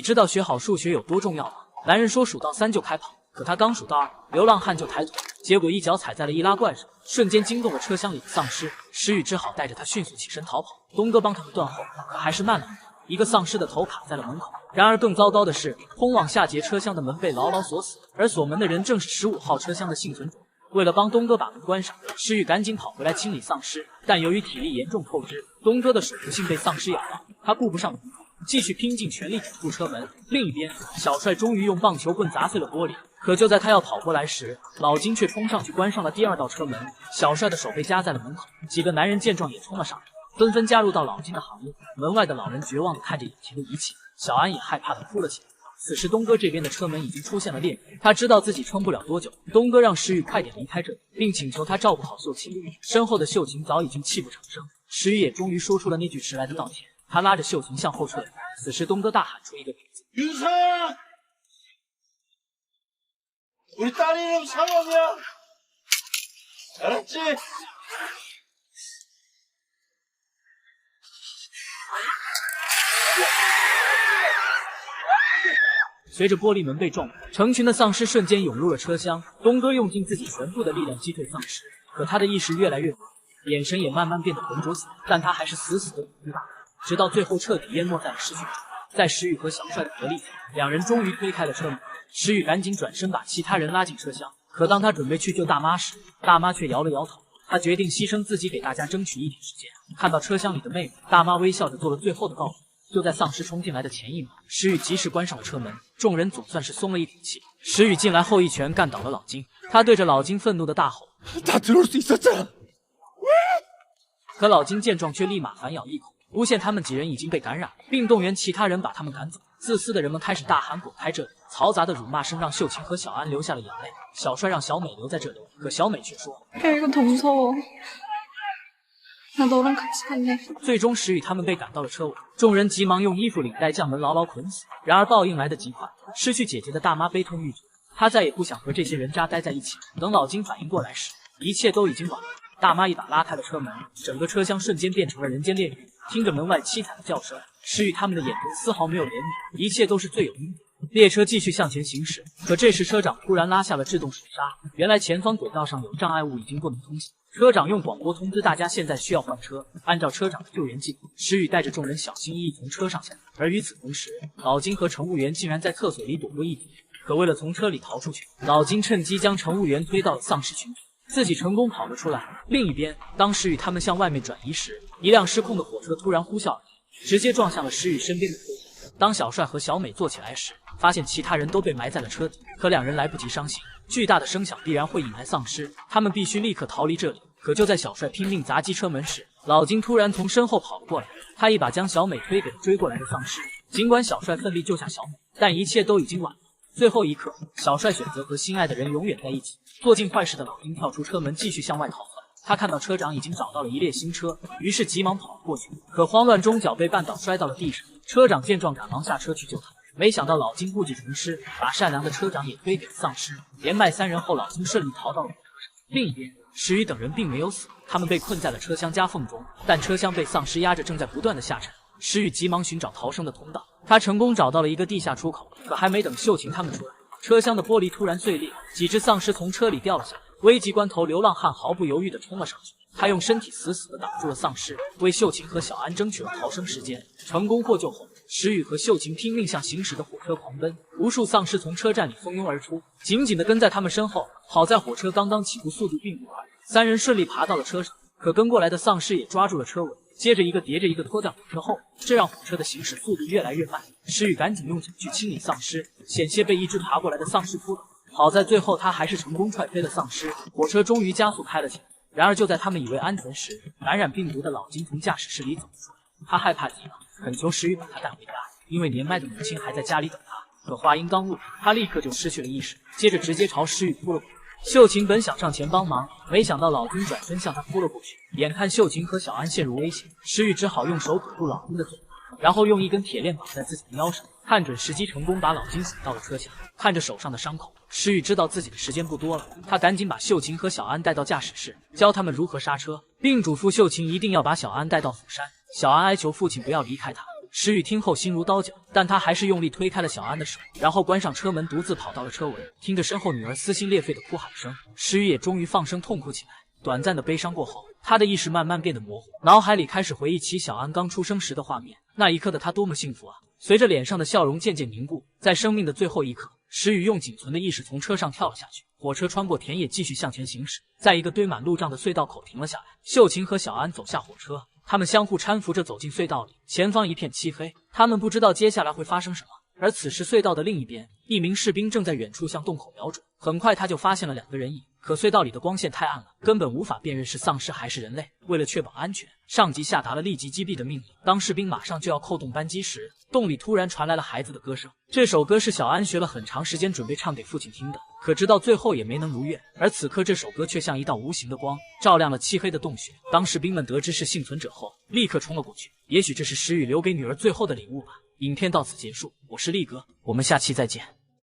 知道学好数学有多重要吗？男人说数到3就开跑，可他刚数到2，流浪汉就抬腿，结果一脚踩在了易拉罐上，瞬间惊动了车厢里的丧尸。石宇只好带着他迅速起身逃跑。东哥帮他们断后，可还是慢了一步。一个丧尸的头卡在了门口。然而更糟糕的是，通往下节车厢的门被牢牢锁死，而锁门的人正是15号车厢的幸存者。为了帮东哥把门关上，石宇赶紧跑回来清理丧尸，但由于体力严重透支，东哥的手不幸被丧尸咬到，他顾不上门口，继续拼尽全力堵住车门。另一边，小帅终于用棒球棍砸碎了玻璃，可就在他要跑过来时，老金却冲上去关上了第2道车门。小帅的手被夹在了门口，几个男人见状也冲了上来，纷纷加入到老金的行列。门外的老人绝望地看着眼前的一切，小安也害怕地哭了起来。此时东哥这边的车门已经出现了裂纹，他知道自己撑不了多久。东哥让石宇快点离开这里，并请求他照顾好秀琴。身后的秀琴早已经泣不成声，石宇也终于说出了那句迟来的道歉。他拉着秀琴向后撤离。此时东哥大喊出一个名字：윤서야 우리 딸 이름 상원이야 알았지? 随着玻璃门被撞，成群的丧尸瞬间涌入了车厢。东哥用尽自己全部的力量击退丧尸，可他的意识越来越模糊，眼神也慢慢变得浑浊起来，但他还是死死地堵住大门，直到最后彻底淹没在了尸群中。在石宇和小帅的合力下，两人终于推开了车门。石宇赶紧转身把其他人拉进车厢，可当他准备去救大妈时，大妈却摇了摇头。他决定牺牲自己，给大家争取一点时间。看到车厢里的妹妹，大妈微笑着做了最后的告别。就在丧尸冲进来的前一秒，石宇及时关上了车门，众人总算是松了一口气。石宇进来后一拳干倒了老金，他对着老金愤怒的大吼：“다 들어올 수 있었잖아!” 可老金见状却立马反咬一口，诬陷他们几人已经被感染，并动员其他人把他们赶走。自私的人们开始大喊滚开这里，嘈杂的辱骂声让秀琴和小安流下了眼泪。小帅让小美留在这里，可小美却说：“이거 더 무서워。 나 너랑 같이 갈래。” 最终石宇他们被赶到了车尾，众人急忙用衣服领带将门牢牢捆死。然而报应来得极快，失去姐姐的大妈悲痛欲绝，她再也不想和这些人渣待在一起。等老金反应过来时，一切都已经晚了。大妈一把拉开了车门，整个车厢瞬间变成了人间炼狱。听着门外凄惨的叫声，石宇他们的眼中丝毫没有怜悯，一切都是罪有应得。列车继续向前行驶，可这时车长突然拉下了制动手刹，原来前方轨道上有障碍物，已经不能通行。车长用广播通知大家现在需要换车。按照车长的救援计划，石宇带着众人小心翼翼从车上下来。而与此同时，老金和乘务员竟然在厕所里躲过一劫。可为了从车里逃出去，老金趁机将乘务员推到了丧尸群中，自己成功跑了出来。另一边，当石宇他们向外面转移时，一辆失控的火车突然呼啸而来，直接撞向了石宇身边的车厢。当小帅和小美坐起来时，发现其他人都被埋在了车底，可两人来不及伤心，巨大的声响必然会引来丧尸，他们必须立刻逃离这里。可就在小帅拼命砸击车门时，老金突然从身后跑了过来，他一把将小美推给了追过来的丧尸。尽管小帅奋力救下小美，但一切都已经晚了。最后一刻，小帅选择和心爱的人永远在一起。做尽坏事的老金跳出车门，继续向外逃窜。他看到车长已经找到了一列新车，于是急忙跑了过去，可慌乱中脚被绊倒，摔到了地上。车长见状赶忙下车去救他，没想到老金故技重施，把善良的车长也推给了丧尸。连麦3人后，老金顺利逃到了火车上。另一边，石宇等人并没有死，他们被困在了车厢夹缝中，但车厢被丧尸压着，正在不断的下沉。石宇急忙寻找逃生的通道，他成功找到了一个地下出口，可还没等秀琴他们出来，车厢的玻璃突然碎裂，几只丧尸从车里掉了下来。危急关头，流浪汉毫不犹豫地冲了上去，他用身体死死地挡住了丧尸，为秀琴和小安争取了逃生时间。成功获救后，石宇和秀琴拼命向行驶的火车狂奔，无数丧尸从车站里蜂拥而出，紧紧地跟在他们身后。好在火车刚刚起步，速度并不快，3人顺利爬到了车上，可跟过来的丧尸也抓住了车尾，接着一个叠着一个拖在火车后，这让火车的行驶速度越来越慢。石宇赶紧用脚去清理丧尸，险些被一只爬过来的丧尸扑倒。好在最后他还是成功踹飞了丧尸，火车终于加速开了起来。然而就在他们以为安全时，感染病毒的老金从驾驶室里走了出来，他害怕极了，恳求石宇把他带回家，因为年迈的母亲还在家里等他。可话音刚落，他立刻就失去了意识，接着直接朝石宇扑了过来。秀琴本想上前帮忙，没想到老金转身向他扑了过去。眼看秀琴和小安陷入危险，石宇只好用手堵住老金的嘴巴，然后用一根铁链绑在自己的腰上，看准时机成功把老金锁到了车厢。看着手上的伤口，石宇知道自己的时间不多了，他赶紧把秀琴和小安带到驾驶室，教他们如何刹车，并嘱咐秀琴一定要把小安带到釜山。小安哀求父亲不要离开他，石宇听后心如刀绞，但他还是用力推开了小安的手，然后关上车门，独自跑到了车尾。听着身后女儿撕心裂肺的哭喊声，石宇也终于放声痛哭起来。短暂的悲伤过后，他的意识慢慢变得模糊，脑海里开始回忆起小安刚出生时的画面。那一刻的他多么幸福啊！随着脸上的笑容渐渐凝固，在生命的最后一刻，石宇用仅存的意识从车上跳了下去。火车穿过田野，继续向前行驶，在一个堆满路障的隧道口停了下来。秀琴和小安走下火车，他们相互搀扶着走进隧道里，前方一片漆黑，他们不知道接下来会发生什么。而此时隧道的另一边，一名士兵正在远处向洞口瞄准，很快他就发现了2个人影。可隧道里的光线太暗了，根本无法辨认是丧尸还是人类。为了确保安全，上级下达了立即击毙的命令。当士兵马上就要扣动扳机时，洞里突然传来了孩子的歌声。这首歌是小安学了很长时间，准备唱给父亲听的，可直到最后也没能如愿。而此刻，这首歌却像一道无形的光，照亮了漆黑的洞穴。当士兵们得知是幸存者后，立刻冲了过去。也许这是石宇留给女儿最后的礼物吧。影片到此结束，我是力哥，我们下期再见。